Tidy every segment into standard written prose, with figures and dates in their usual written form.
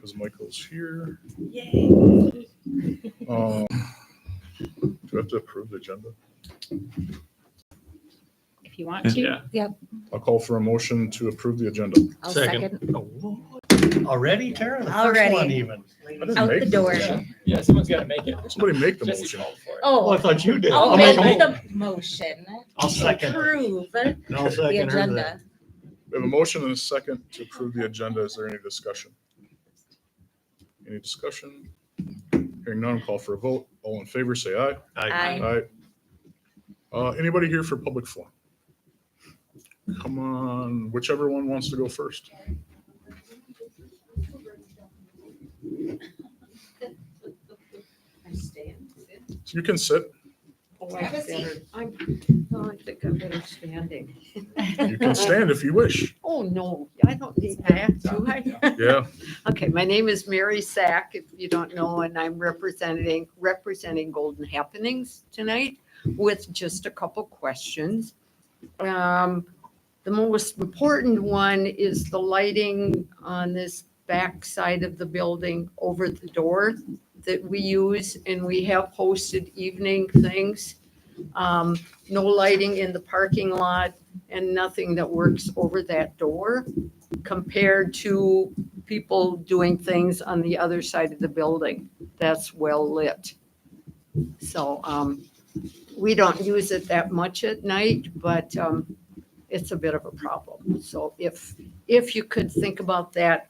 because Michael's here. Yay. Do I have to approve the agenda? If you want to. Yeah. I'll call for a motion to approve the agenda. I'll Second. second. Already, Tara? The first Already. one even. I didn't Out make the door. motion. Yeah, someone's got to make it. Somebody make the Jesse motion. called for it. Oh, I Oh, thought you did. I'll make make a the motion I'll second. approve And I'll the second her agenda. that. We have a motion and a second to approve the agenda. Is there any discussion? Any discussion? Hearing none, call for a vote. All in favor, say aye. Aye. Anybody here for public forum? Come on, whichever one wants to go first. You can sit. I think I'm better standing. You can stand if you wish. Oh, no, I don't need that, do I? Yeah, Okay, my name is Mary Sack, if you don't know, and I'm representing Golden Happenings tonight with just a couple questions. The most important one is the lighting on this back side of the building over the door that we use, and we have posted evening things. No lighting in the parking lot and nothing that works over that door compared to people doing things on the other side of the building that's well lit. So we don't use it that much at night, but it's a bit of a problem. So if you could think about that.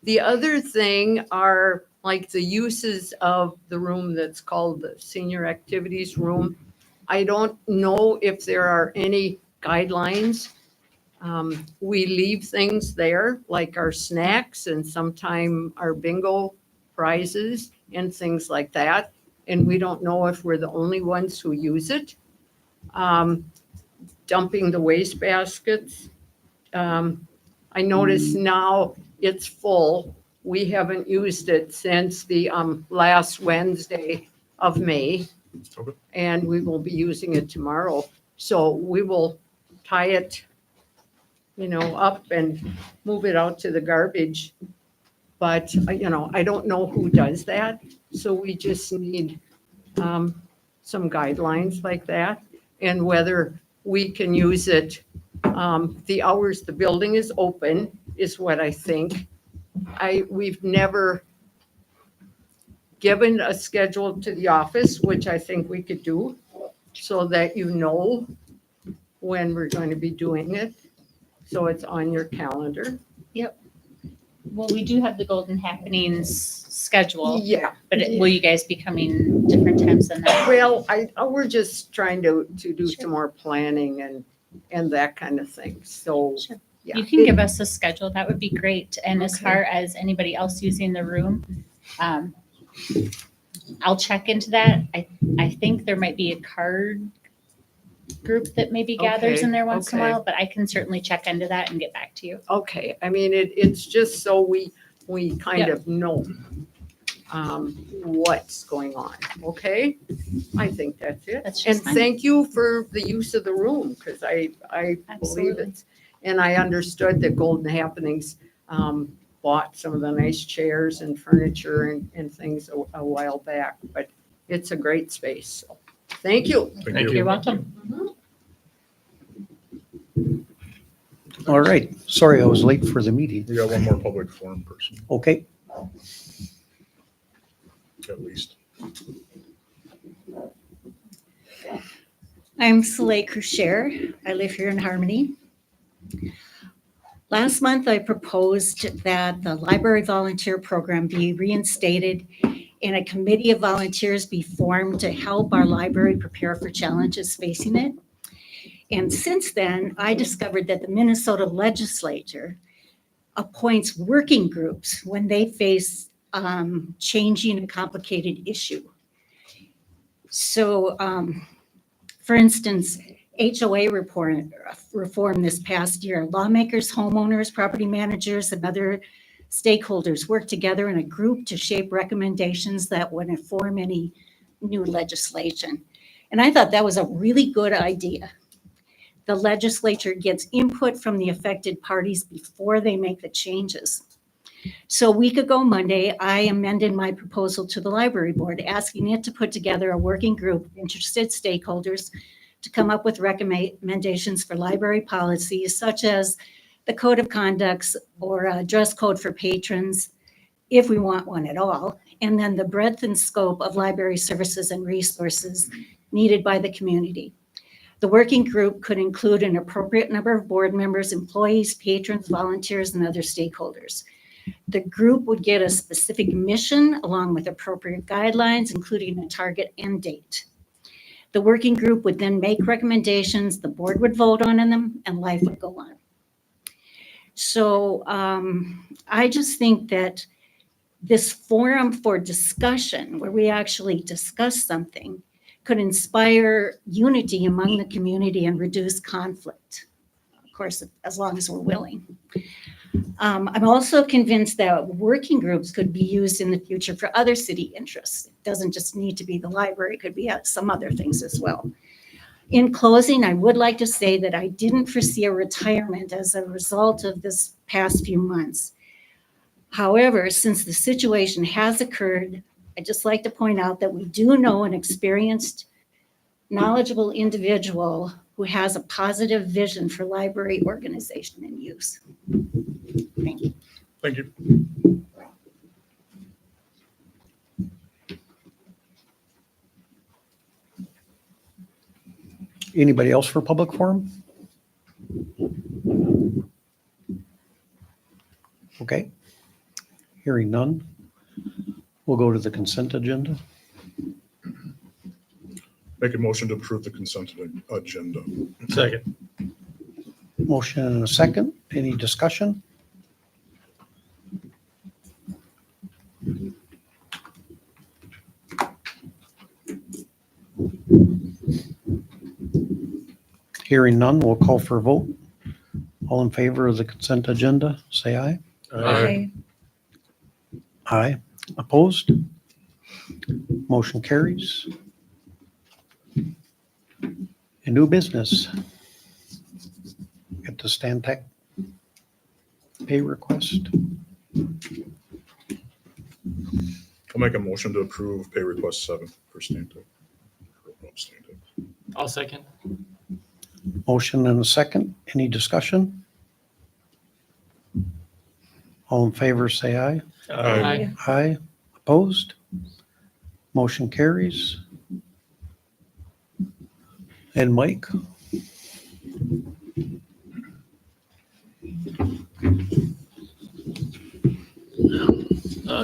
The other thing are like the uses of the room that's called the senior activities room. I don't know if there are any guidelines. We leave things there, like our snacks and sometime our bingo prizes and things like that. And we don't know if we're the only ones who use it. Dumping the waste baskets. I notice now it's full. We haven't used it since the last Wednesday of May. Okay. And we will be using it tomorrow. So we will tie it, up and move it out to the garbage. But, I don't know who does that. So we just need some guidelines like that and whether we can use it. The hours the building is open is what I think. We've never given a schedule to the office, which I think we could do, so that you know when we're going to be doing it. So it's on your calendar. Well, we do have the Golden Happenings schedule, Yeah. but will you guys be coming different times than that? Well, we're just trying to do some more planning and that kind of thing. So, Sure. yeah. You can give us a schedule. That would be great. And as Okay. far as anybody else using the room, I'll check into that. I think there might be a card group that maybe gathers in there once in a Okay. while, but I can certainly check into that and get back to you. Okay, I mean, it's just so we kind Yep. of know what's going on, okay? I think that's it. That's And just fine. thank you for the use of the room, because I believe Absolutely. it's, and I understood that Golden Happenings bought some of the nice chairs and furniture and things a while back, but it's a great space. So, thank you. Thank You're you. welcome. All right. Sorry, I was late for the meeting. We got one more public forum person, Okay. at least. I'm Soleil Crucher. I live here in Harmony. Last month, I proposed that the library volunteer program be reinstated and a committee of volunteers be formed to help our library prepare for challenges facing it. And since then, I discovered that the Minnesota legislature appoints working groups when they face changing and complicated issue. So, for instance, HOA reform this past year, lawmakers, homeowners, property managers, and other stakeholders worked together in a group to shape recommendations that would inform any new legislation. And I thought that was a really good idea. The legislature gets input from the affected parties before they make the changes. So a week ago Monday, I amended my proposal to the library board, asking it to put together a working group of interested stakeholders to come up with recommendations for library policies such as the code of conducts or a dress code for patrons, if we want one at all, and then the breadth and scope of library services and resources needed by the community. The working group could include an appropriate number of board members, employees, patrons, volunteers, and other stakeholders. The group would get a specific mission along with appropriate guidelines, including a target end date. The working group would then make recommendations, the board would vote on them, and life would go on. So I just think that this forum for discussion, where we actually discuss something, could inspire unity among the community and reduce conflict, of course, as long as we're willing. I'm also convinced that working groups could be used in the future for other city interests. It doesn't just need to be the library, it could be some other things as well. In closing, I would like to say that I didn't foresee a retirement as a result of this past few months. However, since the situation has occurred, I'd just like to point out that we do know an experienced, knowledgeable individual who has a positive vision for library organization and use. Thank you. Thank you. Anybody else for public forum? Okay. Hearing none. We'll go to the consent agenda. Make a motion to approve the consent agenda. Second. Motion and a second. Any discussion? Hearing none, we'll call for a vote. All in favor of the consent agenda, say aye. Aye. Aye. Opposed? Motion carries. A new business. Get the Stantec pay request. I'll make a motion to approve pay request 7 for Stantec. I'll second. Motion and a second. Any discussion? All in favor, say aye. Aye. Aye. Opposed? Motion carries. And Mike?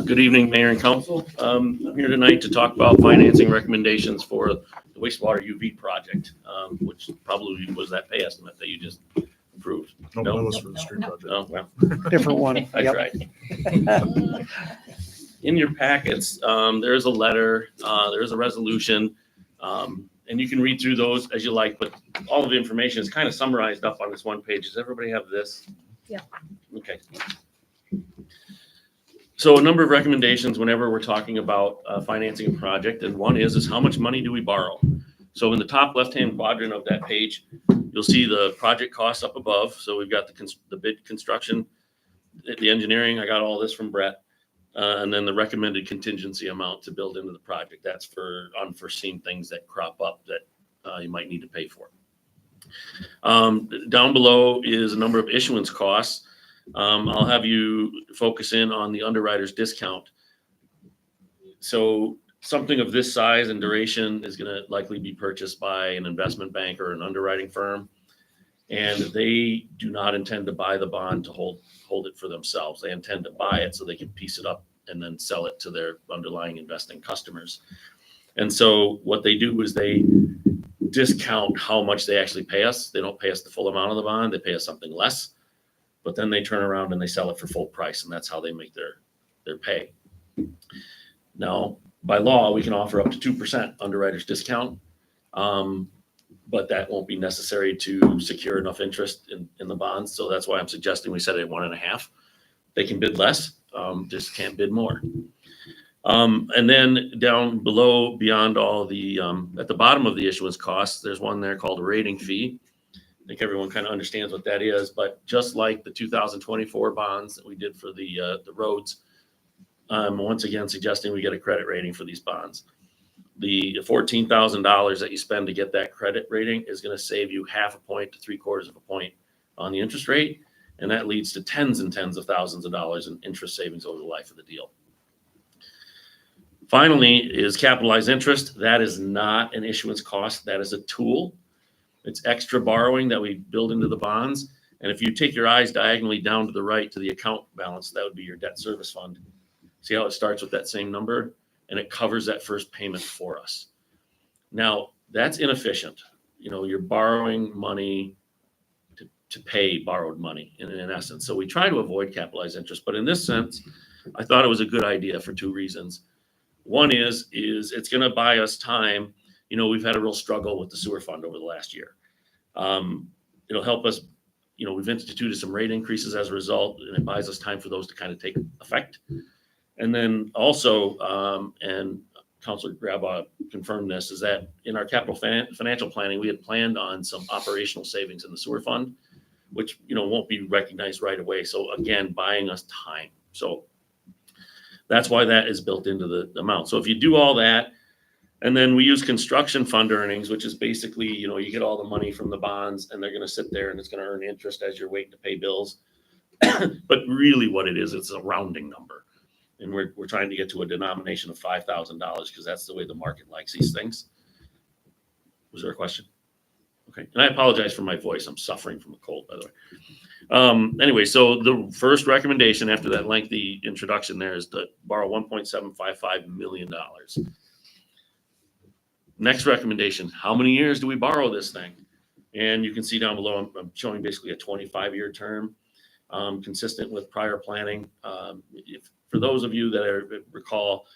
Good evening, Mayor and Council. I'm here tonight to talk about financing recommendations for the wastewater UV project, which probably was that pay estimate that you just approved. No, No. that was for the street project. Oh, well, Different one. I Yep. tried. In your packets, there's a letter, there's a resolution, and you can read through those as you like, but all of the information is kind of summarized up on this one page. Does everybody have this? Yeah. Okay. So a number of recommendations whenever we're talking about financing a project, and one is how much money do we borrow? So in the top left-hand quadrant of that page, you'll see the project costs up above. So we've got the bid construction, the engineering. I got all this from Brett. And then the recommended contingency amount to build into the project. That's for unforeseen things that crop up that you might need to pay for. Down below is a number of issuance costs. I'll have you focus in on the underwriter's discount. So something of this size and duration is going to likely be purchased by an investment bank or an underwriting firm. And they do not intend to buy the bond to hold it for themselves. They intend to buy it so they can piece it up and then sell it to their underlying investing customers. And so what they do is they discount how much they actually pay us. They don't pay us the full amount of the bond. They pay us something less, but then they turn around and they sell it for full price. And that's how they make their pay. Now, by law, we can offer up to 2% underwriter's discount. But that won't be necessary to secure enough interest in the bonds. So that's why I'm suggesting we set it at 1.5. They can bid less, just can't bid more. And then down below, beyond all the, at the bottom of the issuance costs, there's one there called a rating fee. think everyone kind of understands what that is, but just like the 2024 bonds that we did for the roads, once again suggesting we get a credit rating for these bonds. The $14,000 that you spend to get that credit rating is going to save you 0.5 point to 0.75 of a point on the interest rate, and that leads to tens and tens of thousands of dollars in interest savings over the life of the deal. Finally is capitalized interest. That is not an issuance cost. That is a tool. It's extra borrowing that we build into the bonds. And if you take your eyes diagonally down to the right to the account balance, that would be your debt service fund. See how it starts with that same number? And it covers that first payment for us. Now, that's inefficient. You know, you're borrowing money to pay borrowed money in essence. So we try to avoid capitalized interest. But in this sense, I thought it was a good idea for two reasons. One is it's going to buy us time. You know, we've had a real struggle with the sewer fund over the last year. It'll help us, you know, we've instituted some rate increases as a result, and it buys us time for those to kind of take effect. And then also, and Councilor Graba confirmed this, is that in our capital financial planning, we had planned on some operational savings in the sewer fund, which, you know, won't be recognized right away. So again, buying us time. So that's why that is built into the amount. So if you do all that, and then we use construction fund earnings, which is basically, you know, you get all the money from the bonds and they're going to sit there and it's going to earn interest as you're waiting to pay bills. But really what it is, it's a rounding number. And we're trying to get to a denomination of $5,000 because that's the way the market likes these things. Was there a question? Okay. And I apologize for my voice. I'm suffering from a cold, by the way. Anyway, so the first recommendation after that lengthy introduction there is to borrow $1.755 million. Next recommendation, how many years do we borrow this thing? And you can see down below, I'm showing basically a 25-year term, consistent with prior planning. For those of you that recall,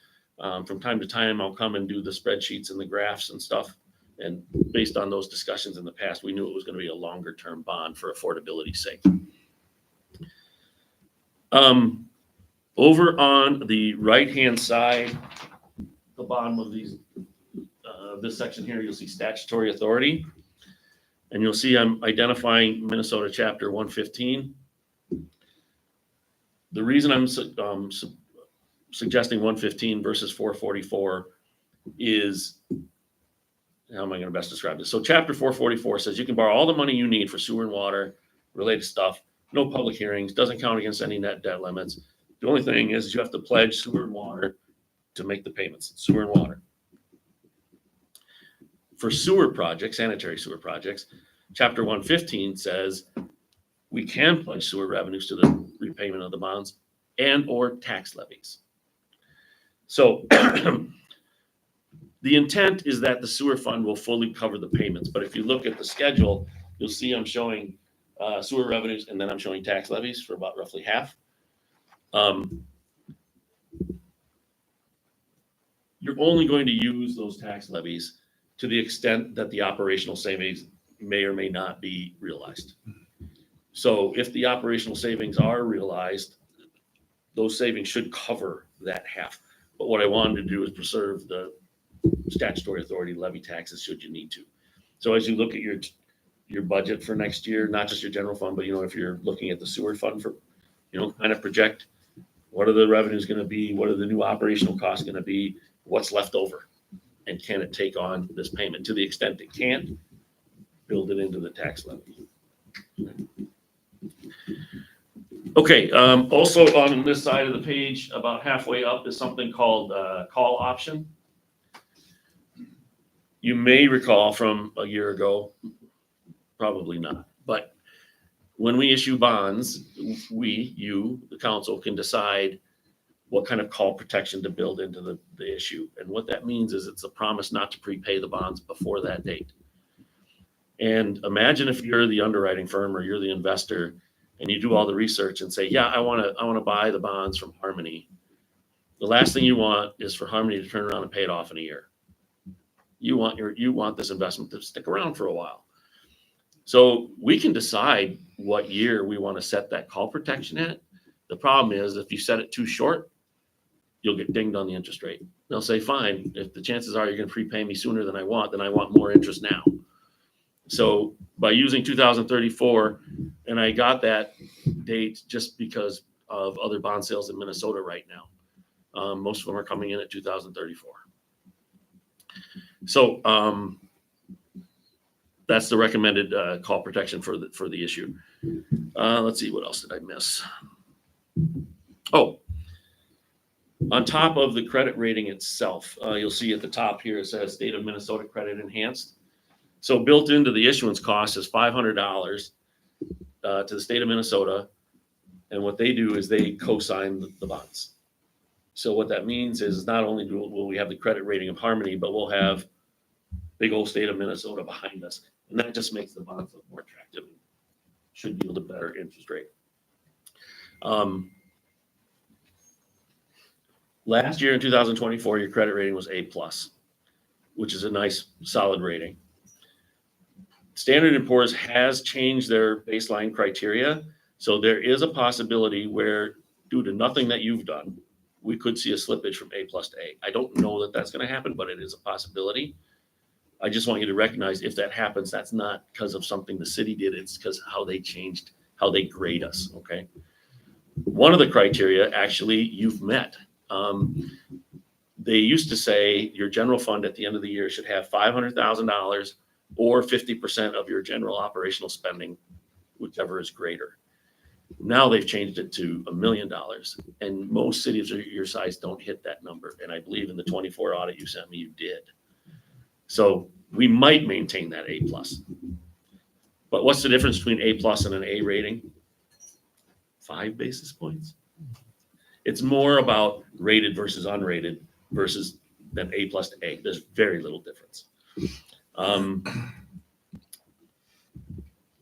from time to time, I'll come and do the spreadsheets and the graphs and stuff. And based on those discussions in the past, we knew it was going to be a longer term bond for affordability's sake. Over on the right-hand side, the bottom of these, this section here, you'll see statutory authority. And you'll see I'm identifying Minnesota Chapter 115. The reason I'm suggesting 115 versus 444 is, how am I going to best describe this? So Chapter 444 says you can borrow all the money you need for sewer and water related stuff, no public hearings, doesn't count against any net debt limits. The only thing is you have to pledge sewer and water to make the payments, sewer and water. For sewer projects, sanitary sewer projects, Chapter 115 says we can pledge sewer revenues to the repayment of the bonds and or tax levies. So the intent is that the sewer fund will fully cover the payments. But if you look at the schedule, you'll see I'm showing sewer revenues and then I'm showing tax levies for about roughly half. You're only going to use those tax levies to the extent that the operational savings may or may not be realized. So if the operational savings are realized, those savings should cover that half. But what I wanted to do is preserve the statutory authority to levy taxes should you need to. So as you look at your budget for next year, not just your general fund, but, you know, if you're looking at the sewer fund for, you know, kind of project what are the revenues going to be? What are the new operational costs going to be? What's left over? And can it take on this payment? To the extent it can't, build it into the tax levy. Okay, also on this side of the page, about halfway up is something called call option. You may recall from a year ago, probably not, but when we issue bonds, you, the council, can decide what kind of call protection to build into the issue. And what that means is it's a promise not to prepay the bonds before that date. And imagine if you're the underwriting firm or you're the investor and you do all the research and say, yeah, I want to buy the bonds from Harmony. The last thing you want is for Harmony to turn around and pay it off in a year. You want this investment to stick around for a while. So we can decide what year we want to set that call protection at. The problem is if you set it too short, you'll get dinged on the interest rate. They'll say, fine, if the chances are you're going to prepay me sooner than I want more interest now. So by using 2034, and I got that date just because of other bond sales in Minnesota right now. Most of them are coming in at 2034. So that's the recommended call protection for the issue. Let's see, what else did I miss? Oh, on top of the credit rating itself, you'll see at the top here, it says State of Minnesota Credit Enhanced. So built into the issuance cost is $500 to the state of Minnesota. And what they do is they co-sign the bonds. So what that means is not only will we have the credit rating of Harmony, but we'll have big old state of Minnesota behind us. And that just makes the bonds look more attractive. Should yield a better interest rate. Last year in 2024, your credit rating was A+, which is a nice solid rating. Standard & Poor's has changed their baseline criteria. So there is a possibility where, due to nothing that you've done, we could see a slippage from A+ to A. I don't know that that's going to happen, but it is a possibility. I just want you to recognize if that happens, that's not because of something the city did. It's because how they changed, how they grade us, okay? One of the criteria, actually, you've met. They used to say your general fund at the end of the year should have $500,000 or 50% of your general operational spending, whichever is greater. Now they've changed it to $1 million, and most cities of your size don't hit that number. And I believe in the 24 audit you sent me, you did. So we might maintain that A+. But what's the difference between A+ and an A rating? 5 basis points. It's more about rated versus unrated versus than A+ to A. There's very little difference.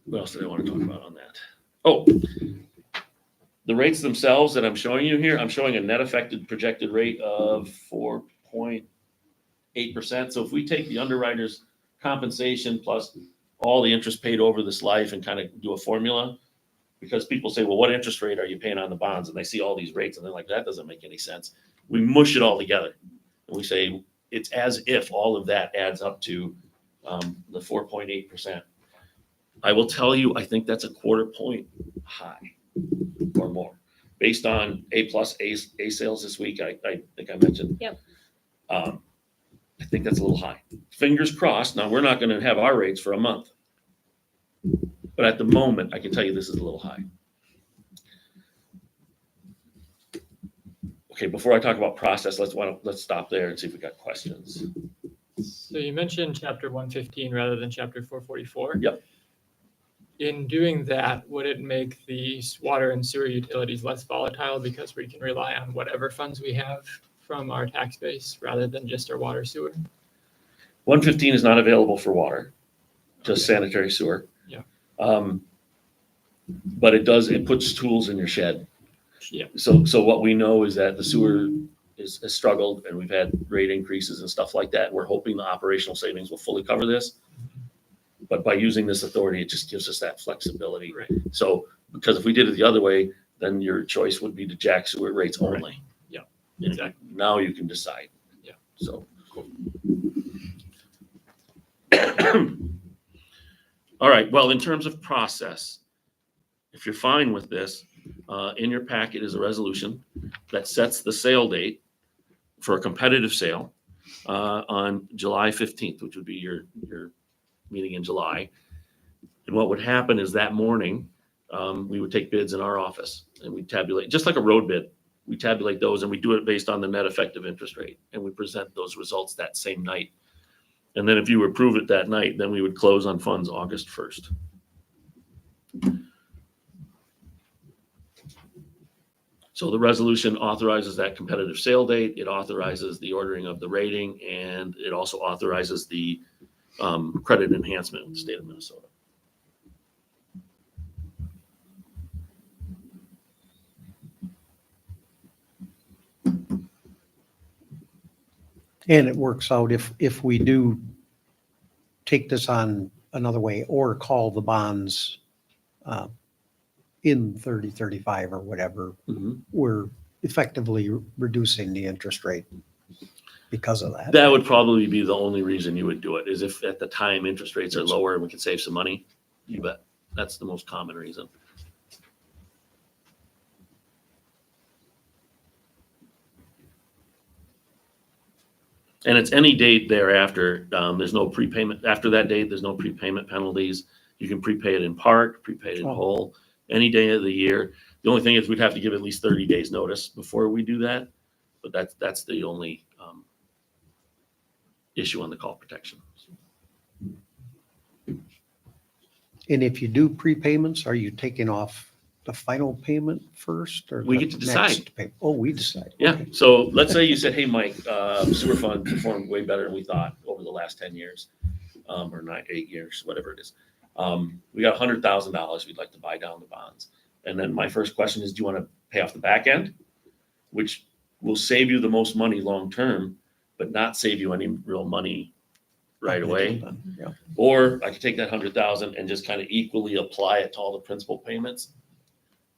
What else did I want to talk about on that? Oh, the rates themselves that I'm showing you here, I'm showing a net effective projected rate of 4.8%. So if we take the underwriter's compensation plus all the interest paid over this life and kind of do a formula, because people say, well, what interest rate are you paying on the bonds? And they see all these rates and they're like, that doesn't make any sense. We mush it all together. And we say, it's as if all of that adds up to the 4.8%. I will tell you, I think that's a 1/4 point high or more based on A+ A sales this week. I think I mentioned. Yep. I think that's a little high. Fingers crossed. Now we're not going to have our rates for a month, but at the moment, I can tell you this is a little high. Okay, before I talk about process, let's stop there and see if we got questions. So you mentioned chapter 115 rather than chapter 444. Yep. In doing that, would it make the water and sewer utilities less volatile because we can rely on whatever funds we have from our tax base rather than just our water sewer? 115 is not available for water, just sanitary sewer. Yeah. But it puts tools in your shed. Yeah. So what we know is that the sewer has struggled and we've had rate increases and stuff like that. We're hoping the operational savings will fully cover this. But by using this authority, it just gives us that flexibility. Right. So, because if we did it the other way, then your choice would be to jack sewer rates only. Right. Yeah, And exactly. now you can decide. Yeah. So. All right, well, in terms of process, if you're fine with this, in your packet is a resolution that sets the sale date for a competitive sale on July 15th, which would be your meeting in July. And what would happen is that morning, we would take bids in our office and we tabulate, just like a road bid, we tabulate those and we do it based on the net effective interest rate. And we present those results that same night. And then if you approve it that night, then we would close on funds August 1st. So the resolution authorizes that competitive sale date. It authorizes the ordering of the rating, and it also authorizes the credit enhancement with the state of Minnesota. And it works out if we do take this on another way or call the bonds in 30-35 or whatever, Mm-hmm. we're effectively reducing the interest rate because of that. That would probably be the only reason you would do it, is if at the time interest rates are lower and we can save some money. You bet. That's the most common reason. And it's any date thereafter. There's no prepayment. After that date, there's no prepayment penalties. You can prepay it in part, prepay it in Oh. whole, any day of the year. The only thing is we'd have to give at least 30 days notice before we do that. But that's the only issue on the call protection. And if you do prepayments, are you taking off the final payment first or? We the get to decide. next pay- Oh, we decide. Yeah, Okay. so let's say you said, hey, Mike, sewer fund performed way better than we thought over the last 10 years, or 8 years, whatever it is. We got $100,000 we'd like to buy down the bonds. And then my first question is, do you want to pay off the back end? Which will save you the most money long-term, but not save you any real money right away. Yeah. Or I could take that 100,000 and just kind of equally apply it to all the principal payments.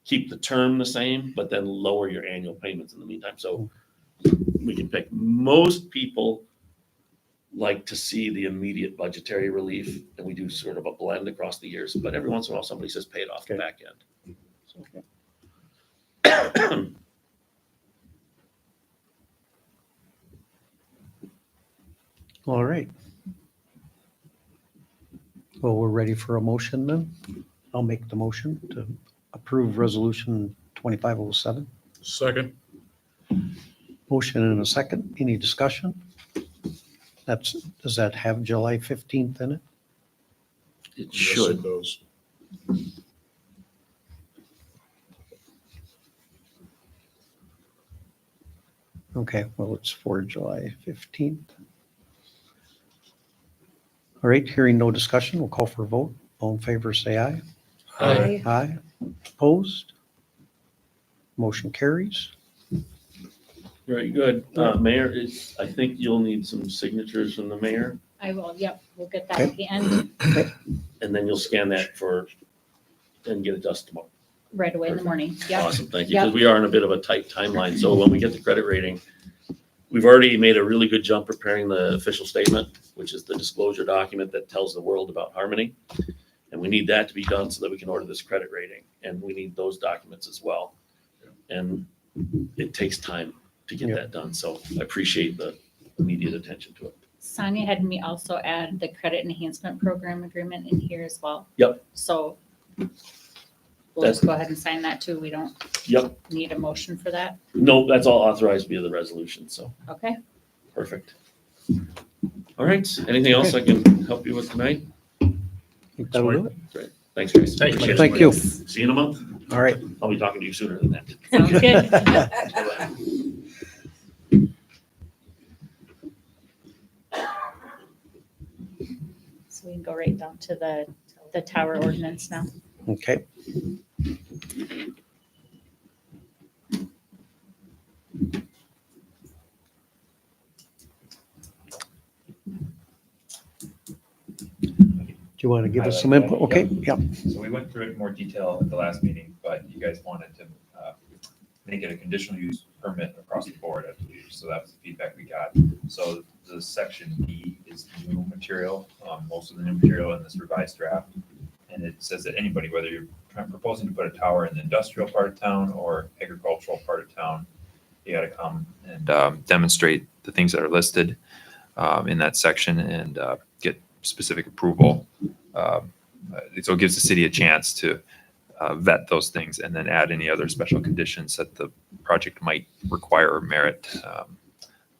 Keep the term the same, but then lower your annual payments in the meantime. So we can pick. Most people like to see the immediate budgetary relief, and we do sort of a blend across the years, but every once in a while, somebody says pay it off the Okay. back end. So. All right. Well, we're ready for a motion then. I'll make the motion to approve resolution 2507. Second. Motion and a second. Any discussion? Does that have July 15th in it? It Yes, should. it does. Okay, well, it's for July 15th. All right, hearing no discussion, we'll call for a vote. All in favor, say aye. Aye. Aye. Opposed? Motion carries. Very good. Mayor, I think you'll need some signatures from the mayor, I will, yep, we'll get that at the end, and then you'll scan that and get it to us tomorrow. right away in the morning, yep. Awesome, thank you, Yep. because we are in a bit of a tight timeline. So when we get the credit rating, we've already made a really good jump preparing the official statement, which is the disclosure document that tells the world about Harmony. And we need that to be done so that we can order this credit rating. And we need those documents as well. And it takes time to get Yep. that done. So I appreciate the immediate attention to it. Sonia had me also add the credit enhancement program agreement in here as well. Yep. So we'll just go ahead and sign that too. We don't Yep, need a motion for that. no, that's all authorized via the resolution, so Okay. perfect. All right, anything else I can help you with tonight? Think that'll do it. Great, thanks, guys. Thank you. Appreciate it. Thank you. See you in a month. All right. I'll be talking to you sooner than that. Sounds good. So we can go right down to the tower ordinance now. Okay. Do you want to give us some input? Okay, yeah. So we went through it in more detail at the last meeting, but you guys wanted to make it a conditional use permit across the board, I believe. So that was the feedback we got. So the section B is new material, most of the new material in this revised draft. And it says that anybody, whether you're proposing to put a tower in the industrial part of town or agricultural part of town, you got to come and demonstrate the things that are listed in that section and get specific approval. So it gives the city a chance to vet those things and then add any other special conditions that the project might require or merit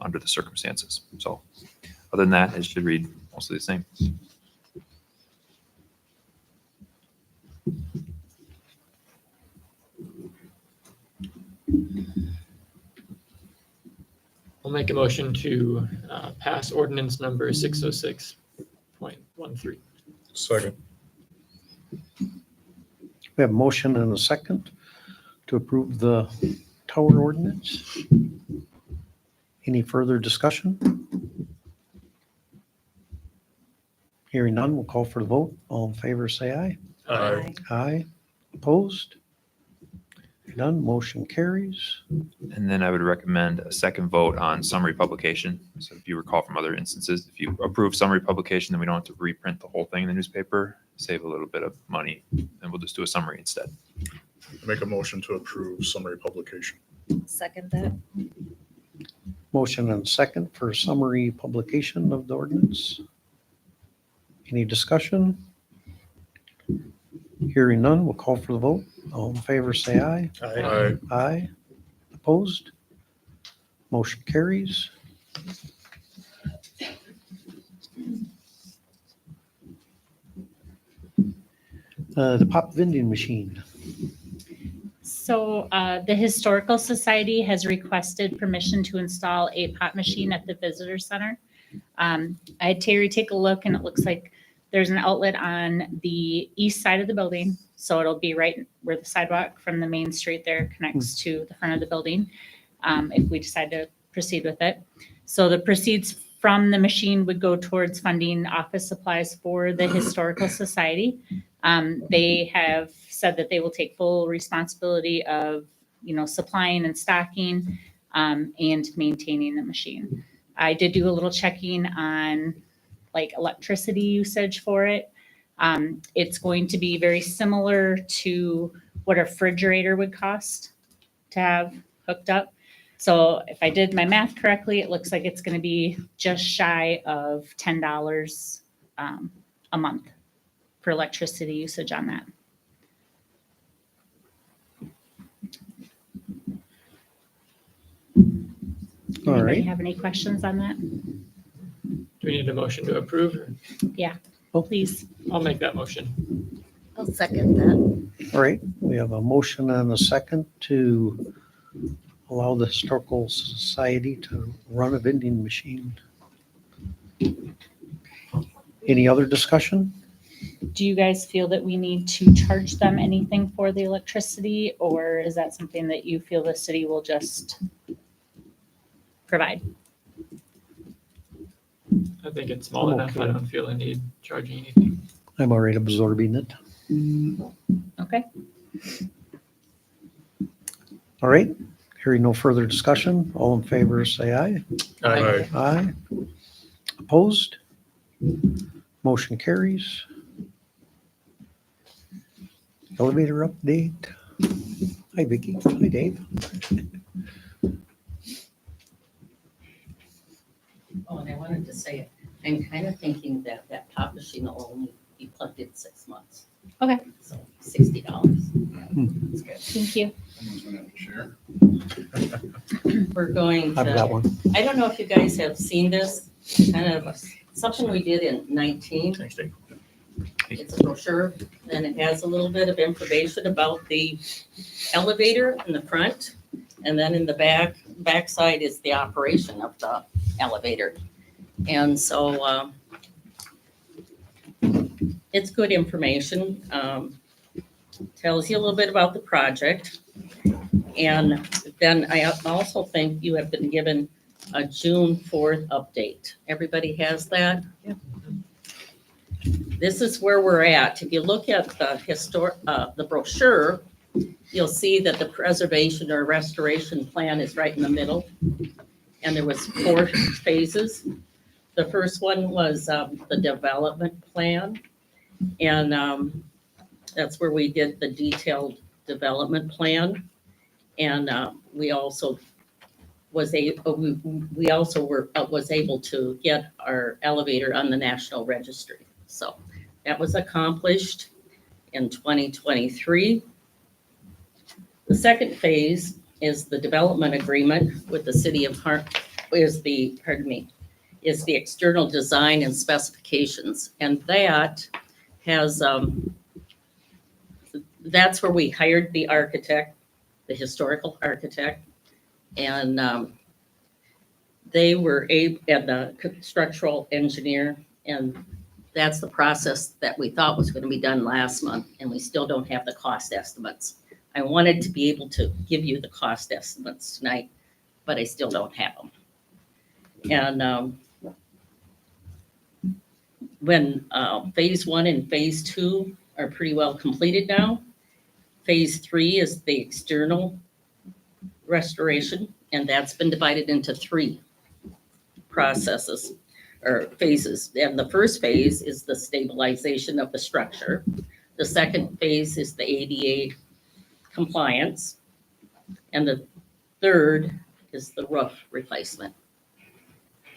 under the circumstances. So other than that, it should read mostly the same. I'll make a motion to pass ordinance number 606.13. Second. We have a motion and a second to approve the tower ordinance. Any further discussion? Hearing none, we'll call for the vote. All in favor, say aye. Aye. Aye. Opposed? None, motion carries. And then I would recommend a second vote on summary publication. So if you recall from other instances, if you approve summary publication, then we don't have to reprint the whole thing in the newspaper, save a little bit of money, and we'll just do a summary instead. Make a motion to approve summary publication. Second that. Motion and second for summary publication of the ordinance. Any discussion? Hearing none, we'll call for the vote. All in favor, say aye. Aye. Aye. Opposed? Motion carries. The pop vending machine. So the Historical Society has requested permission to install a pop machine at the visitor center. I had Terry take a look and it looks like there's an outlet on the east side of the building. So it'll be right where the sidewalk from the main street there connects to the front of the building, if we decide to proceed with it. So the proceeds from the machine would go towards funding office supplies for the Historical Society. They have said that they will take full responsibility of, supplying and stocking, and maintaining the machine. I did do a little checking on like electricity usage for it. It's going to be very similar to what a refrigerator would cost to have hooked up. So if I did my math correctly, it looks like it's going to be just shy of $10 a month for electricity usage on that. All Anybody right. have any questions on that? Do we need a motion to approve? Please. I'll make that motion. I'll second that. All right, we have a motion and a second to allow the Historical Society to run a vending machine. Any other discussion? Do you guys feel that we need to charge them anything for the electricity, or is that something that you feel the city will just provide? I think it's small I'm enough. I okay. don't feel a need charging anything. I'm already absorbing it. Okay. All right, hearing no further discussion, all in favor, say aye. Aye. Aye. Opposed? Motion carries. Elevator update. Hi, Vicky. Hi, Dave. Oh, and I wanted to say, I'm kind of thinking that that pop machine will only be plugged in 6 months. Okay. So $60. That's good. Thank you. We're going I've got to, one. I don't know if you guys have seen this, kind of something we did in 19. Thanks, Dave. It's a brochure, and it has a little bit of information about the elevator in the front. And then in the backside is the operation of the elevator. And so it's good information. Tells you a little bit about the project. And then I also think you have been given a June 4th update. Everybody has that? This is where we're at. If you look at the brochure, you'll see that the preservation or restoration plan is right in the middle. And there was 4 phases. The first one was the development plan. And that's where we did the detailed development plan. And we also was able to get our elevator on the National Registry. So that was accomplished in 2023. The second phase is the development agreement with the city of is the external design and specifications. And that has, that's where we hired the architect, the historical architect, and they were and the structural engineer, and that's the process that we thought was going to be done last month, and we still don't have the cost estimates. I wanted to be able to give you the cost estimates tonight, but I still don't have them. And when phase 1 and phase 2 are pretty well completed now, Phase 3 is the external restoration, and that's been divided into 3 processes or phases. And the first phase is the stabilization of the structure. The second phase is the ADA compliance. And the third is the roof replacement.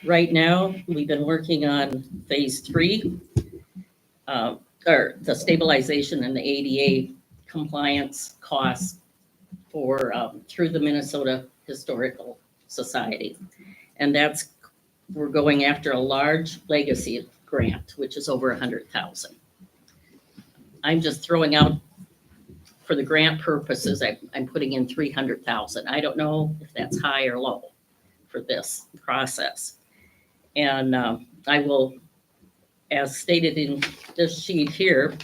Right now, we've been working on phase 3, or the stabilization and the ADA compliance costs for through the Minnesota Historical Society. And we're going after a large legacy grant, which is over 100,000. I'm just throwing out, for the grant purposes, I'm putting in 300,000. I don't know if that's high or low for this process. And I will, as stated in this sheet here,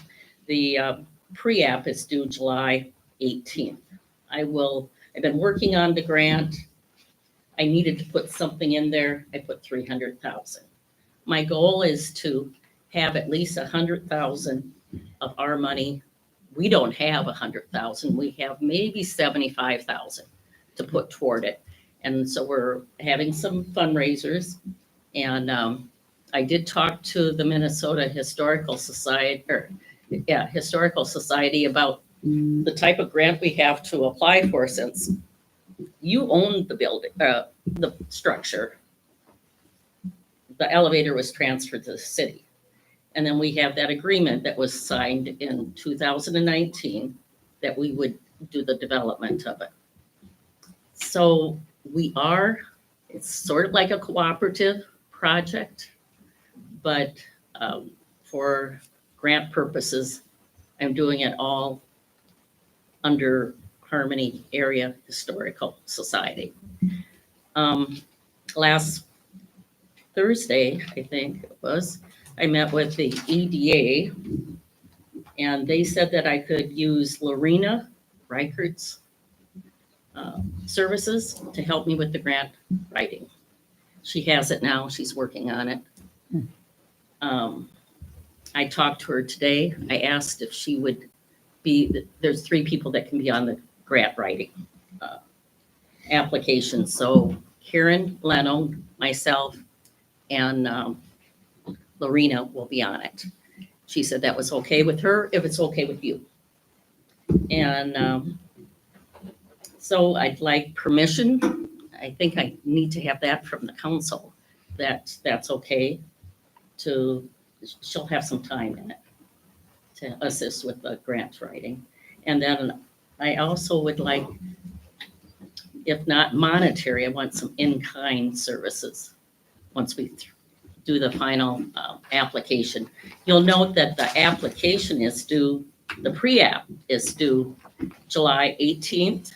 the pre-app is due July 18th. I've been working on the grant. I needed to put something in there. I put 300,000. My goal is to have at least 100,000 of our money. We don't have 100,000. We have maybe 75,000 to put toward it. And so we're having some fundraisers. And I did talk to the Minnesota Historical Society, Historical Society about the type of grant we have to apply for, since you own the building, the structure. The elevator was transferred to the city. And then we have that agreement that was signed in 2019 that we would do the development of it. So it's sort of like a cooperative project, but for grant purposes, I'm doing it all under Harmony Area Historical Society. Last Thursday, I think it was, I met with the EDA, and they said that I could use Lorena Reichert's services to help me with the grant writing. She has it now. She's working on it. I talked to her today. I asked if she would there's 3 people that can be on the grant writing application. So Karen Leno, myself, and Lorena will be on it. She said that was okay with her, if it's okay with you. And so I'd like permission. I think I need to have that from the council, that's okay she'll have some time in it to assist with the grant writing. And then I also would like, if not monetary, I want some in-kind services once we do the final application. You'll note that the application is due, the pre-app is due July 18th.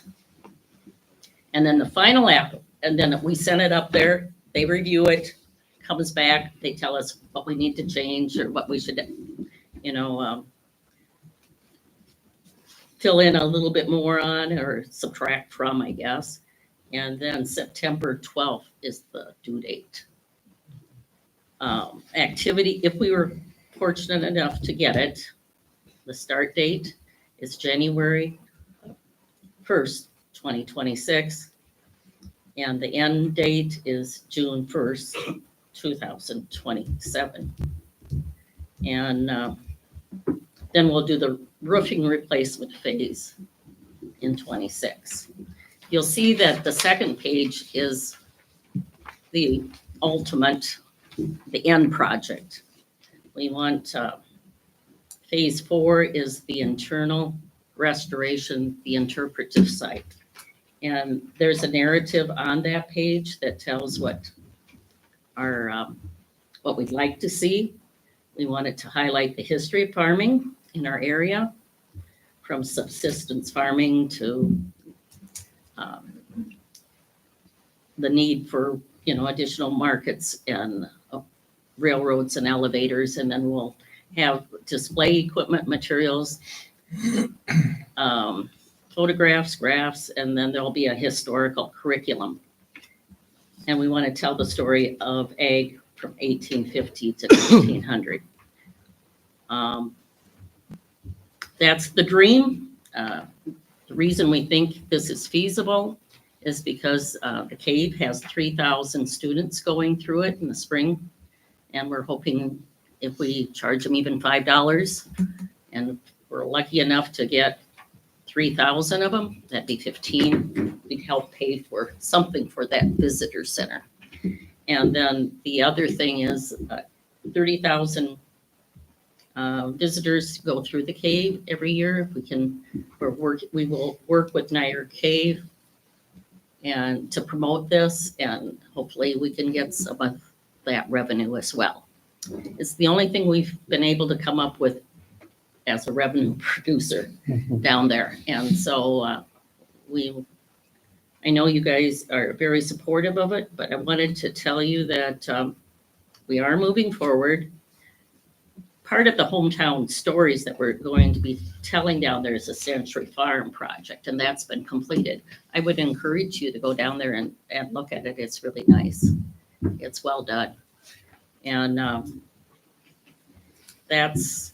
And then the final app, and then we send it up there, they review it, comes back, they tell us what we need to change or what we should, fill in a little bit more on or subtract from, I guess. And then September 12th is the due date. Activity, if we were fortunate enough to get it, the start date is January 1st, 2026. And the end date is June 1st, 2027. And then we'll do the roofing replacement phase in 26. You'll see that the second page is the ultimate, the end project. We want phase 4 is the internal restoration, the interpretive site. And there's a narrative on that page that tells what we'd like to see. We wanted to highlight the history of farming in our area, from subsistence farming to the need for, additional markets and railroads and elevators. And then we'll have display equipment, materials, photographs, graphs, and then there'll be a historical curriculum. And we want to tell the story of ag from 1850 to 1900. That's the dream. The reason we think this is feasible is because the cave has 3,000 students going through it in the spring. And we're hoping if we charge them even $5, and we're lucky enough to get 3,000 of them, that'd be 15, we'd help pay for something for that visitor center. And then the other thing is 30,000 visitors go through the cave every year. If we can, we will work with Niagara Cave and to promote this, and hopefully we can get some of that revenue as well. It's the only thing we've been able to come up with as a revenue producer down there. And so I know you guys are very supportive of it, but I wanted to tell you that we are moving forward. Part of the hometown stories that we're going to be telling down there is a Century Farm project, and that's been completed. I would encourage you to go down there and look at it. It's really nice. It's well done. And that's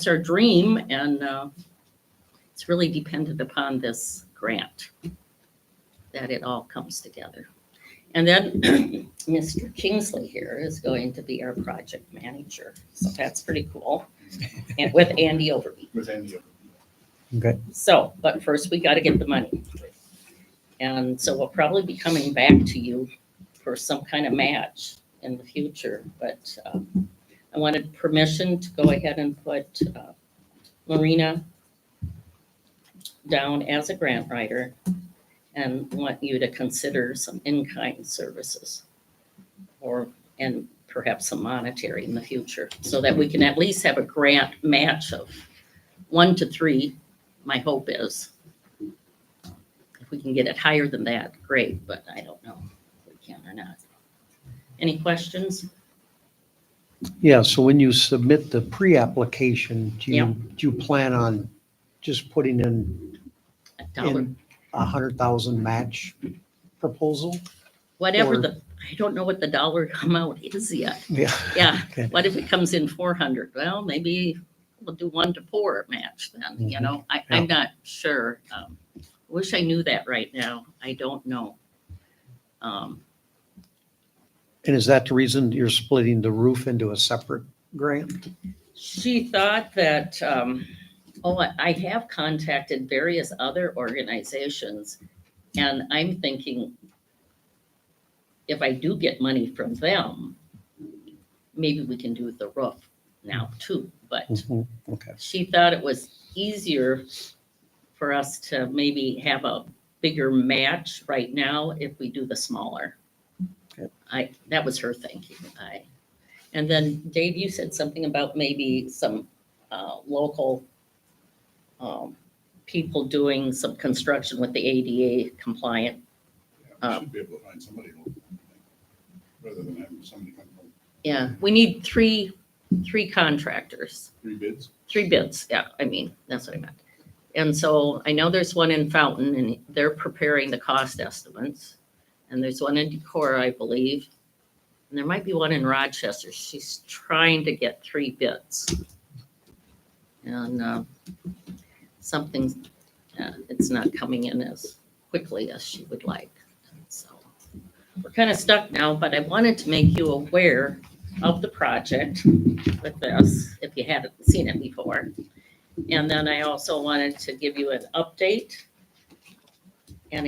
our dream, and it's really dependent upon this grant that it all comes together. And then Mr. Kingsley here is going to be our project manager. So that's pretty cool. And with Andy Overby. With Andy. Okay. So, but first we got to get the money. And so we'll probably be coming back to you for some kind of match in the future. But I wanted permission to go ahead and put Marina down as a grant writer, and want you to consider some in-kind services and perhaps some monetary in the future, so that we can at least have a grant match of 1 to 3. My hope is if we can get it higher than that, great, but I don't know if we can or not. Any questions? Yeah, so when you submit the pre-application, do Yeah. you plan on just putting in $1. 100,000 match proposal? Whatever or- I don't know what the dollar amount is yet. Yeah. Yeah, Okay. what if it comes in 400? Well, maybe we'll do 1 to 4 match then, you Mhm. know? I'm not sure. Wish I knew that right now. I don't know. And is that the reason you're splitting the roof into a separate grant? She thought that, I have contacted various other organizations, and I'm thinking if I do get money from them, maybe we can do the roof now too. But Mhm. Okay. she thought it was easier for us to maybe have a bigger match right now if we do the smaller. Okay. That was her thinking. And then Dave, you said something about maybe some local people doing some construction with the ADA compliant. Yeah, we should be able to find somebody local, rather than having somebody come from Yeah, we need three contractors. 3 bids. 3 bids, yeah, I mean, that's what I meant. And so I know there's one in Fountain, and they're preparing the cost estimates. And there's one in Decorah, I believe. And there might be one in Rochester. She's trying to get 3 bids. And it's not coming in as quickly as she would like. So we're kind of stuck now, but I wanted to make you aware of the project with this, if you hadn't seen it before. And then I also wanted to give you an update. And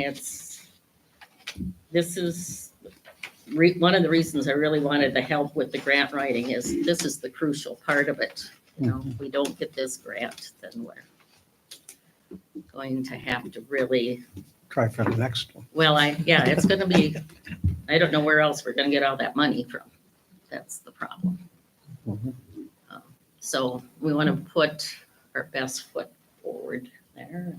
this is one of the reasons I really wanted to help with the grant writing is this is the crucial part of it. You know, if we don't get this grant, then we're going to have to really, Try for the next one. well, it's gonna be, I don't know where else we're gonna get all that money from. That's the problem. Mhm. So we want to put our best foot forward there.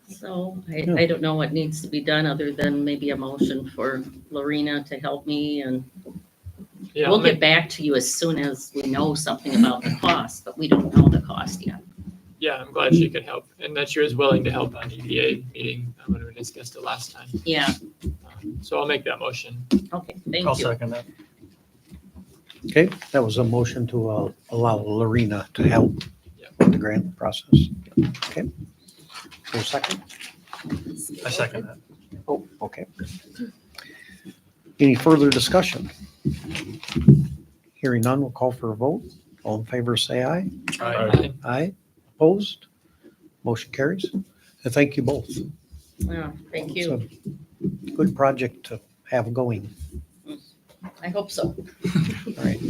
So I don't know what needs to be done other than maybe a motion for Lorena to help me, and Yeah, we'll get back to you as soon as we know something about the cost, but we don't know the cost yet. yeah, I'm glad she could help, and that she was willing to help on EDA meeting when we discussed it last time. Yeah, So I'll make that motion. okay, thank you. second that. Okay, that was a motion to allow Lorena to help Yeah. with the grant process. Okay. For a second? I second that. Oh, okay. Any further discussion? Hearing none, we'll call for a vote. All in favor, say aye. Aye. Aye. Opposed? Motion carries. And thank you both. Yeah, thank It's you. a good project to have going. I hope so. All right.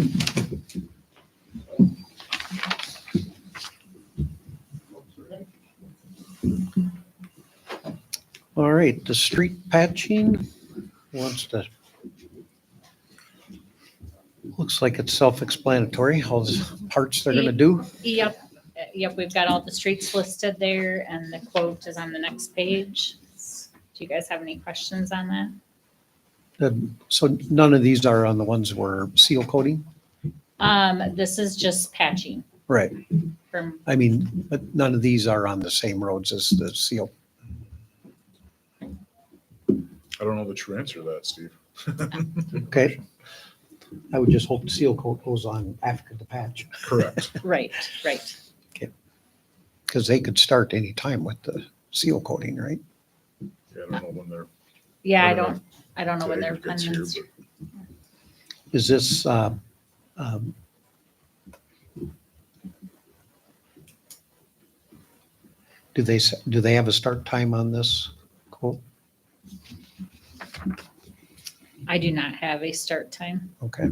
All right, the street patching wants to, looks like it's self-explanatory, all the parts they're gonna do. Yep, yep, we've got all the streets listed there and the quote is on the next page. Do you guys have any questions on that? So none of these are on the ones where seal coating? This is just patching Right. from, I mean, but none of these are on the same roads as the seal. I don't know the true answer to that, Steve. Okay. I would just hope the seal coat goes on after the patch, Correct. right, right. because they could start any time with the seal coating, right? Yeah, I don't know when they're. Yeah, I don't know don't know when they're gets here, planning. but Is this, do they have a start time on this quote? I do not have a start time. Okay.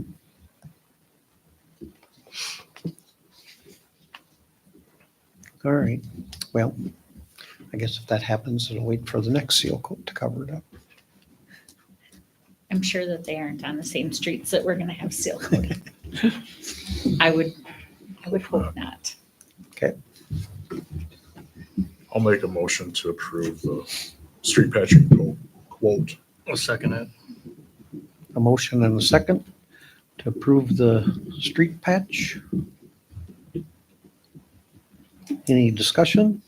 All right, well, I guess if that happens, it'll wait for the next seal coat to cover it up. I'm sure that they aren't on the same streets that we're gonna have seal coating. I would hope not. I'll make a motion to approve the street patching quote. I'll second that. A motion and a second to approve the street patch. Any discussion?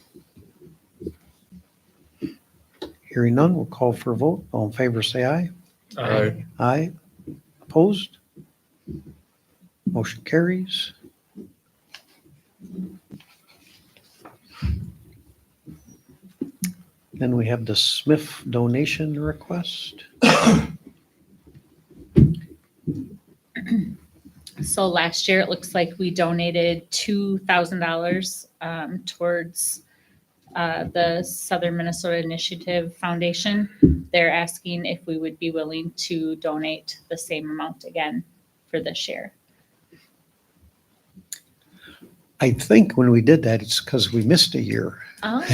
Hearing none, we'll call for a vote. All in favor, say aye. Aye. Aye. Opposed? Motion carries. Then we have the Smith donation request. So last year, it looks like we donated $2,000 towards the Southern Minnesota Initiative Foundation. They're asking if we would be willing to donate the same amount again for this year. I think when we did that, it's because we missed a year. Oh.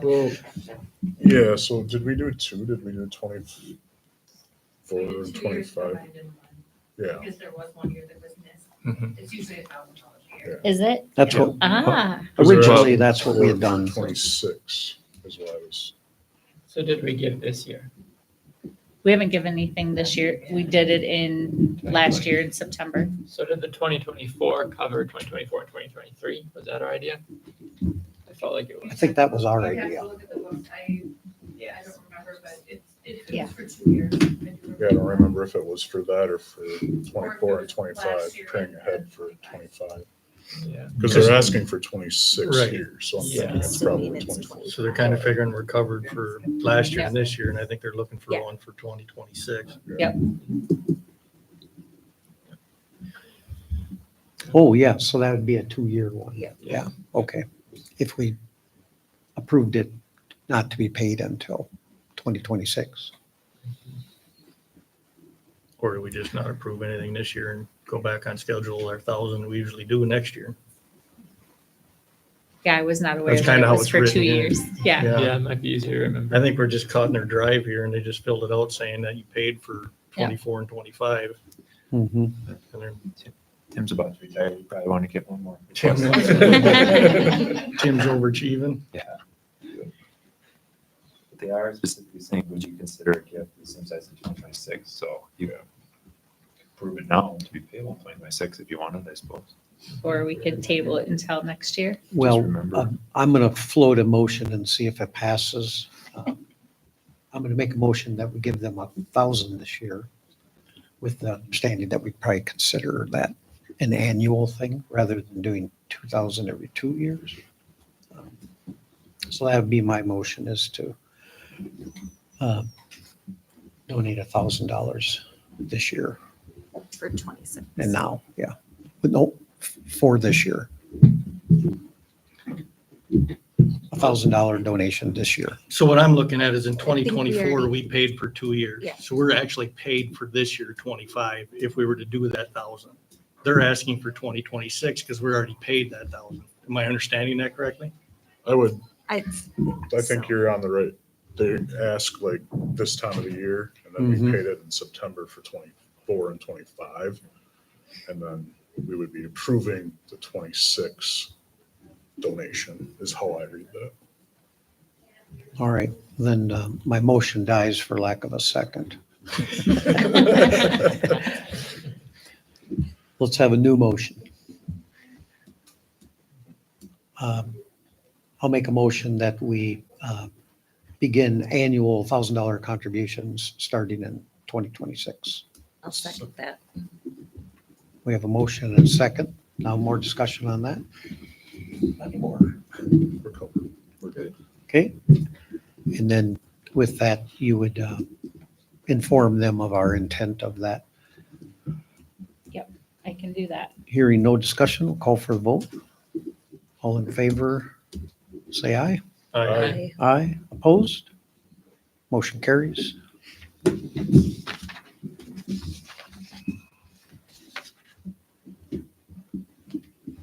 Well, yeah, so did we do two? Did we do 24 and 25? Yeah. Because there was one year that was missed. Mhm. It's usually $1,000 a year. Is it? That's what, Ah, originally, that's what we had done. 26 is what I was. So did we give this year? we haven't given anything this year. We did it in last year in September. So did the 2024 cover 2024 and 2023? Was that our idea? I felt like it I was. think that was our I'd have idea. to look at the books. I don't remember, but it Yeah. was for 2 years. Yeah, I don't remember if it was for that or for 24 and 25, praying ahead for 25. Yeah. Because they're asking for 26 Right. here, so I'm Yeah. thinking it's probably 24. So they're kind of figuring we're covered for last year and this year, and I think they're looking for Yeah. one for 2026. Oh, yeah, so that would be a 2-year one. Yeah. Yeah, okay. If we approved it not to be paid until 2026. Or do we just not approve anything this year and go back on schedule our 1,000 we usually do next year? Yeah, I was not aware That's that kinda it how was it's for 2 written here. years. Yeah. Yeah, it might be easier to remember. I think we're just cutting their drive here and they just filled it out saying that you paid for 24 and 25. Mhm. And they're Tim's about to retire. We probably want to get one more. Tim's overachieving. They are specifically saying, would you consider a gift the same size as 2026? So you prove it now to be payable in 2026 if you wanted, I suppose. Or we could table it until next year. Well, remember- I'm going to float a motion and see if it passes. I'm going to make a motion that we give them 1,000 this year with the understanding that we'd probably consider that an annual thing rather than doing 2,000 every 2 years. So that would be my motion, is to donate $1,000 this year For 26. and now, yeah. But no, for this year. $1,000 donation this year. So what I'm looking at is in think we 2024, already- we paid for 2 years. Yeah. So we're actually paid for this year, 25, if we were to do that 1,000. They're asking for 2026 because we're already paid that 1,000. Am I understanding that correctly? I would, I I think you're on the right. They ask like this time of the year, and then we Mhm. paid it in September for 24 and 25. And then we would be approving the 26 donation is how I read that. All right, then my motion dies for lack of a second. Let's have a new motion. I'll make a motion that we begin annual $1,000 contributions starting in 2026. I'll second that. We have a motion and a second. Now more discussion on that. Not anymore. We're covered. We're good. Okay? And then with that, you would inform them of our intent of that. I can do that. Hearing no discussion, we'll call for the vote. All in favor, say aye. Aye. Aye. Opposed? Motion carries.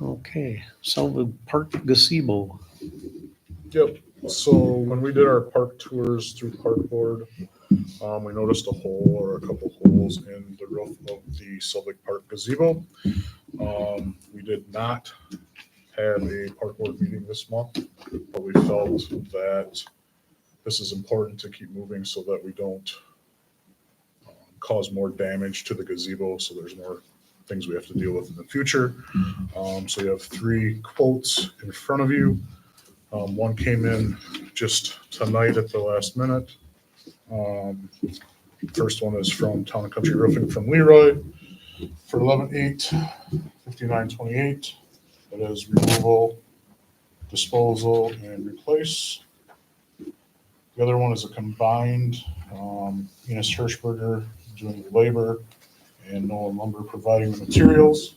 Okay, Selvig Park gazebo. Yep. So when we did our park tours through Park Board, we noticed a hole or a couple holes in the roof of the Selvig Park gazebo. We did not have a Park Board meeting this month, but we felt that this is important to keep moving so that we don't cause more damage to the gazebo. So there's more things we have to deal with in the future. So you have 3 quotes in front of you. One came in just tonight at the last minute. First one is from Town and Country Roofing from Leroy for 11/8/59/28. That is removal, disposal, and replace. The other one is a combined, Enos Hirschberger doing the labor and Nolan Lumber providing the materials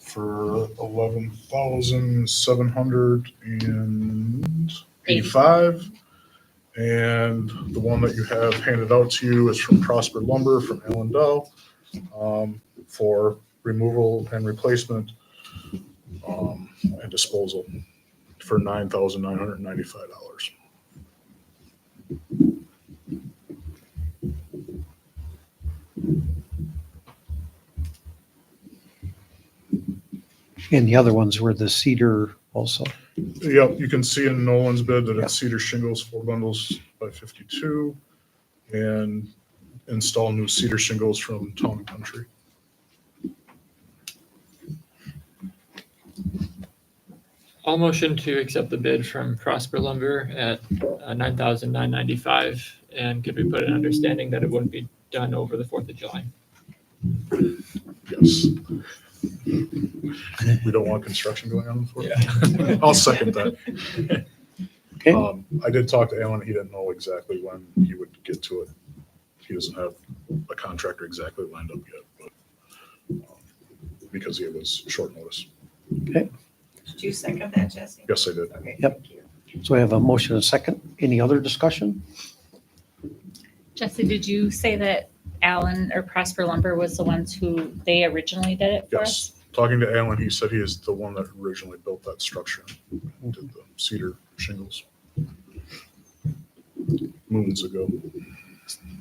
for $11,785. And the one that you have handed out to you is from Prosper Lumber from Allendale, for removal and replacement, and disposal for $9,995. And the other ones were the cedar also. Yep, you can see in Nolan's bid that it's cedar shingles, 4 bundles by 52, and install new cedar shingles from Town and Country. I'll motion to accept the bid from Prosper Lumber at $9,995. And could we put an understanding that it wouldn't be done over the 4th of July? Yes. We don't want construction going on before. Yeah. I'll second that. Okay, I did talk to Alan. He didn't know exactly when he would get to it. He doesn't have a contractor exactly lined up yet, but because he was short notice. Did you second that, Jesse? Yes, I did. Okay. Yep. thank you. so we have a motion and a second. Any other discussion? Jesse, did you say that Allen or Prosper Lumber was the ones who they originally did it for us? Yes. Talking to Alan, he said he is the one that originally built that structure, did the cedar shingles moons ago.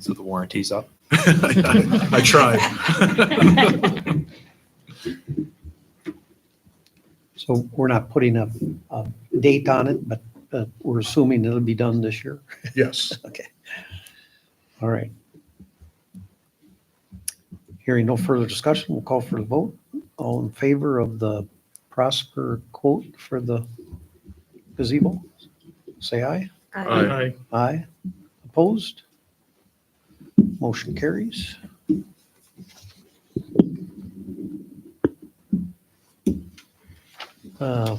So the warranty's up. I tried. So we're not putting a date on it, but we're assuming it'll be done this year. Yes. Okay. All right. Hearing no further discussion, we'll call for the vote. All in favor of the Prosper quote for the gazebo, say aye. Aye. Aye. Opposed? Motion carries. Uh,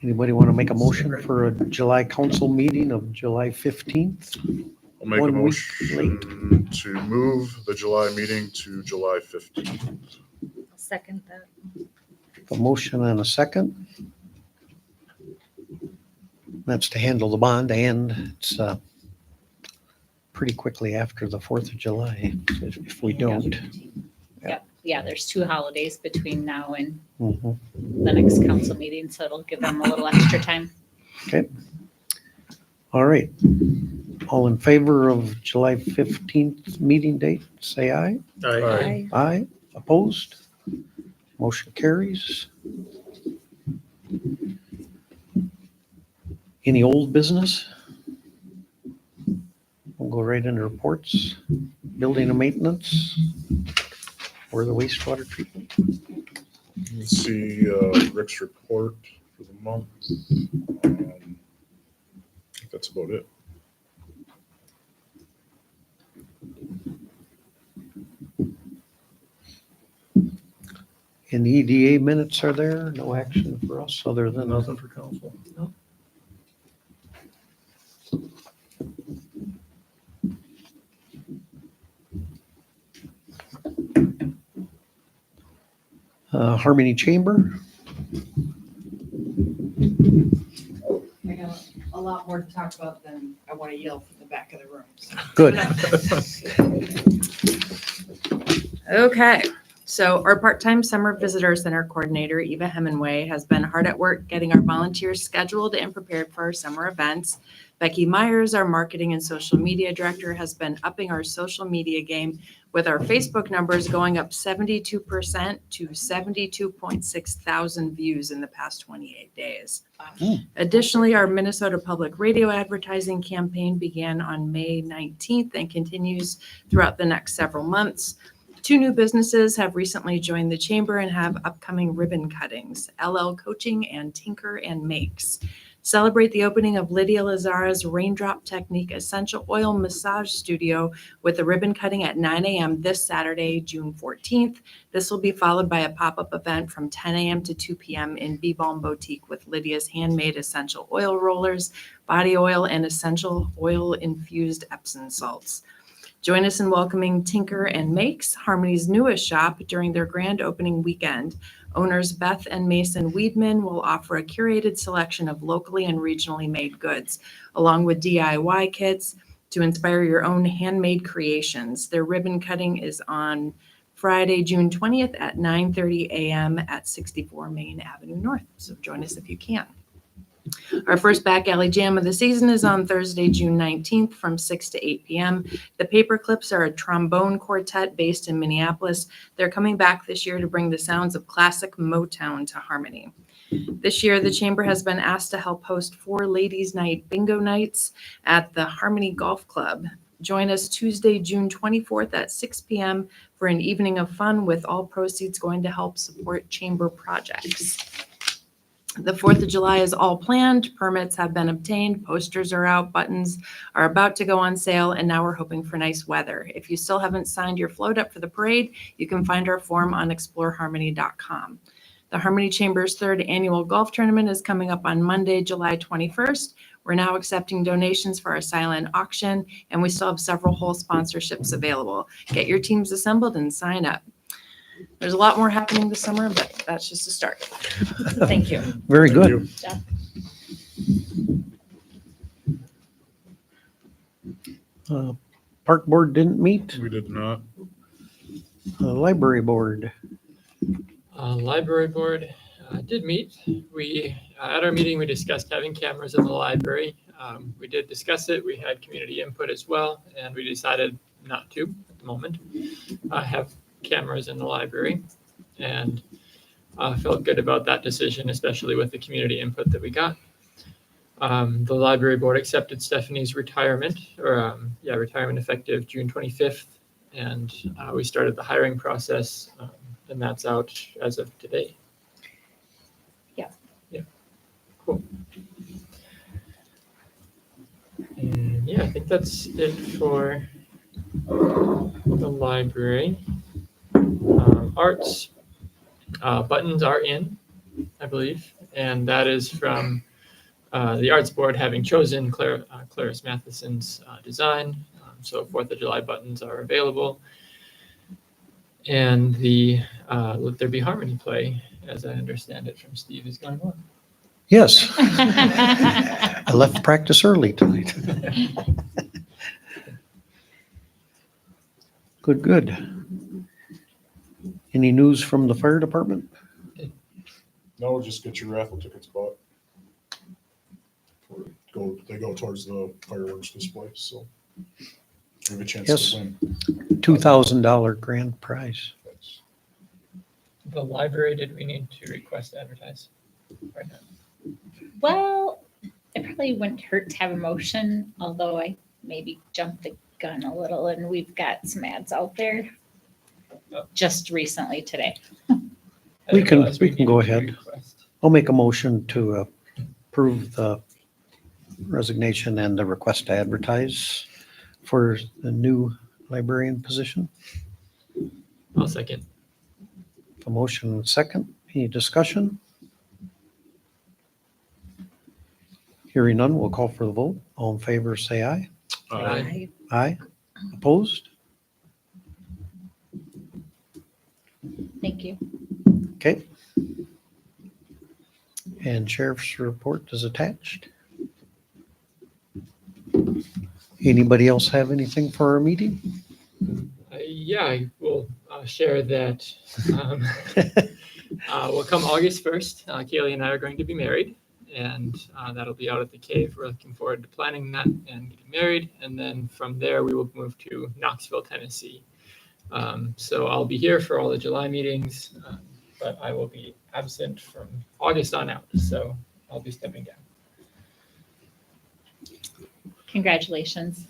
Anybody want to make a motion for a July council meeting of July 15th? I'll make a 1 week motion to move the July meeting to July 15th. Second that. A motion and a second. That's to handle the bond, and it's pretty quickly after the 4th of July, if we don't. Yeah, there's 2 holidays between now and Mhm. the next council meeting, so it'll give them a little extra time. All right. All in favor of July 15th meeting date, say aye. Aye. Aye. Opposed? Motion carries. Any old business? We'll go right into reports. Building and maintenance or the wastewater treatment. Let's see Rick's report for the month. I think that's about it. And the EDA minutes are there. No action for us other than Nothing for council. Harmony Chamber. I got a lot more to talk about than I want to yell from the back of the room. so. Good. Okay, so our part-time summer visitor center coordinator, Eva Hemingway, has been hard at work getting our volunteers scheduled and prepared for our summer events. Becky Myers, our marketing and social media director, has been upping our social media game with our Facebook numbers going up 72% to 72.6 thousand views in the past 28 days. Additionally, our Minnesota Public Radio advertising campaign began on May 19th and continues throughout the next several months. 2 new businesses have recently joined the chamber and have upcoming ribbon cuttings, LL Coaching and Tinker and Makes. Celebrate the opening of Lydia Lazara's Raindrop Technique Essential Oil Massage Studio with a ribbon cutting at 9 a.m. this Saturday, June 14th. This will be followed by a pop-up event from 10 a.m. to 2 p.m. in B-Balm Boutique with Lydia's handmade essential oil rollers, body oil, and essential oil-infused Epsom salts. Join us in welcoming Tinker and Makes, Harmony's newest shop, during their grand opening weekend. Owners Beth and Mason Weedman will offer a curated selection of locally and regionally made goods, along with DIY kits to inspire your own handmade creations. Their ribbon cutting is on Friday, June 20th at 9:30 a.m. at 64 Main Avenue North. So join us if you can. Our first back alley jam of the season is on Thursday, June 19th from 6 to 8 p.m. The Paperclips are a trombone quartet based in Minneapolis. They're coming back this year to bring the sounds of classic Motown to Harmony. This year, the Chamber has been asked to help host 4 Ladies' Night Bingo Nights at the Harmony Golf Club. Join us Tuesday, June 24th at 6 p.m. for an evening of fun with all proceeds going to help support Chamber projects. The 4th of July is all planned. Permits have been obtained. Posters are out. Buttons are about to go on sale. And now we're hoping for nice weather. If you still haven't signed your float up for the parade, you can find our form on exploreharmony.com. The Harmony Chamber's 3rd annual golf tournament is coming up on Monday, July 21st. We're now accepting donations for our silent auction, and we still have several whole sponsorships available. Get your teams assembled and sign up. There's a lot more happening this summer, but that's just a start. Thank you. Very Thank good. Park Board didn't meet. We did not. Library Board. Library board did meet. We, at our meeting, we discussed having cameras in the library. We did discuss it. We had community input as well, and we decided not to at the moment have cameras in the library, and felt good about that decision, especially with the community input that we got. The library board accepted Stephanie's retirement, retirement effective June 25th, and we started the hiring process, and that's out as of today. Yeah, cool. And Yeah, I think that's it for the library. Arts, buttons are in, I believe, and that is from the Arts Board having chosen Clarice Matheson's design. So 4th of July buttons are available. And the Let There Be Harmony play, as I understand it from Steve, is going on. Yes, I left practice early tonight. Good, good. Any news from the fire department? No, just get your raffle tickets bought. They go towards the fireworks display, so you have a chance Yes. to win. $2,000 grand prize. That's- The library, did we need to request to advertise right now? Well, it probably wouldn't hurt to have a motion, although I maybe jumped the gun a little and we've got some ads out there just recently today. I We didn't can- realize we can go needed to ahead. request. I'll make a motion to approve the resignation and the request to advertise for the new librarian position. I'll second. A motion and second. Any discussion? Hearing none, we'll call for the vote. All in favor, say aye. Aye. Aye. Opposed? Thank you. Okay. And sheriff's report is attached. Anybody else have anything for our meeting? Yeah, I will share that. Will come August 1st, Kaylee and I are going to be married, and that'll be out at the cave. We're looking forward to planning that and getting married. And then from there, we will move to Knoxville, Tennessee. So I'll be here for all the July meetings, but I will be absent from August on out. So I'll be stepping down. Congratulations.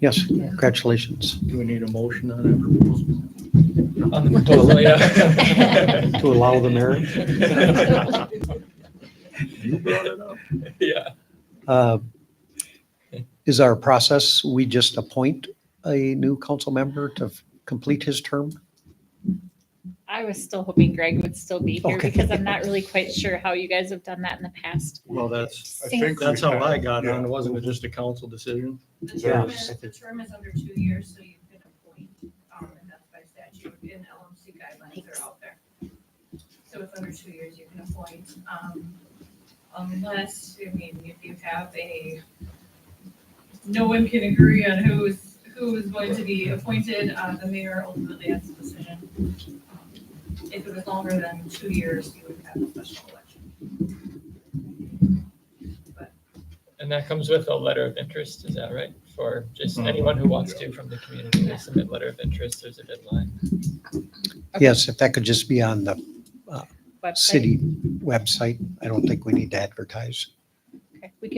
Yes, congratulations. Do we need a motion on that proposal? On the proposal, yeah. To allow the marriage? You brought it up. Yeah. Is our process, we just appoint a new council member to complete his term? I was still hoping Greg would still be here Okay. because I'm not really quite sure how you guys have done that in the past. Well, that's, I think that's we how I have- got yeah. on. It wasn't just a council decision. The Yeah. term is under 2 years, so you can appoint, and that's by statute, and LMC guidelines are out there. So it's under 2 years, you can appoint, unless, I mean, if you have no one can agree on who is going to be appointed, the mayor ultimately has the decision. If it was longer than 2 years, you would have a special election. And that comes with a letter of interest, is that right? For just anyone who wants to from the community, they submit letter of interest, there's a deadline. Yes, if that could just be on the Website. city website. I don't think we need to advertise. Okay. We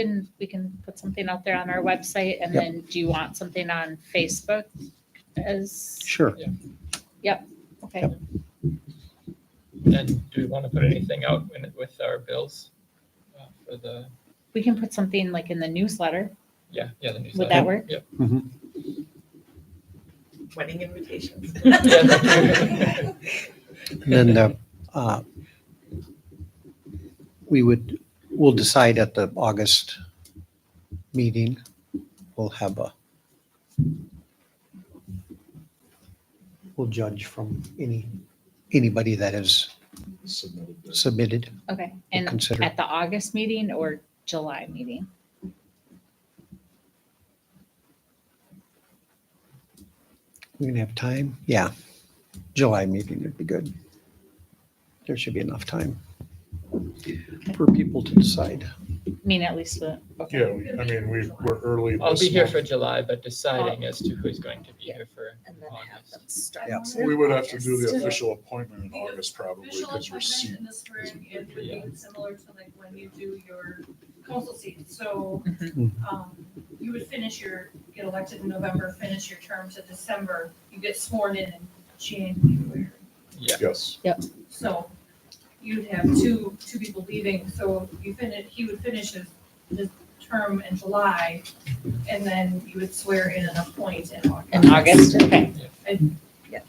can put something out there on our website and Yep. then do you want something on Facebook as? Sure. Okay. Yep. And do we want to put anything out with our bills for the, We can put something like in the newsletter. the newsletter? Would that work? Yep. Wedding invitations. And then we'll decide at the August meeting. We'll judge from anybody that is Submitted. Okay. submitted. We'll And consider. at the August meeting or July meeting? We're gonna have time. Yeah. July meeting would be good. There should be enough time for people to decide. I mean, at least the, okay. Yeah, we're early. I'll this be here month. for July, but deciding as to who's going to be here for And then have them August. start. Yeah. We would have to do the official appointment in August probably Official because your seat. appointment in the spring, it would be similar to like when you do your council seat. So, Mhm. you would get elected in November, finish your term to December, you get sworn in January. Yes. So you'd have two people leaving, so he would finish his term in July, and then you would swear in and appoint in August. In August, okay.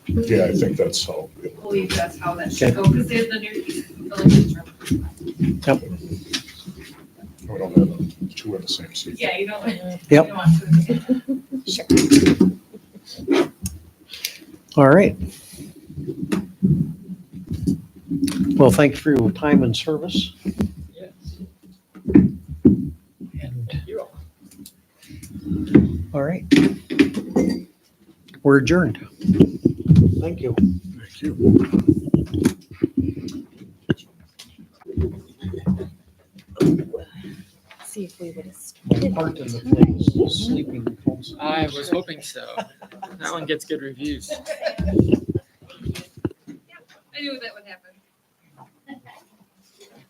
Yeah, I think that's how. I believe that's how that should go, because they're the new, the term. We don't have two in the same seat. Yeah, you don't. Yep. You don't want to. Sure. All right. Well, thank you for your time and service. Yes. And, You all. all right. We're adjourned. Thank you. Thank you. See if we would have. My part in the thing is sleeping. I was hoping so. That one gets good reviews. I knew that would happen.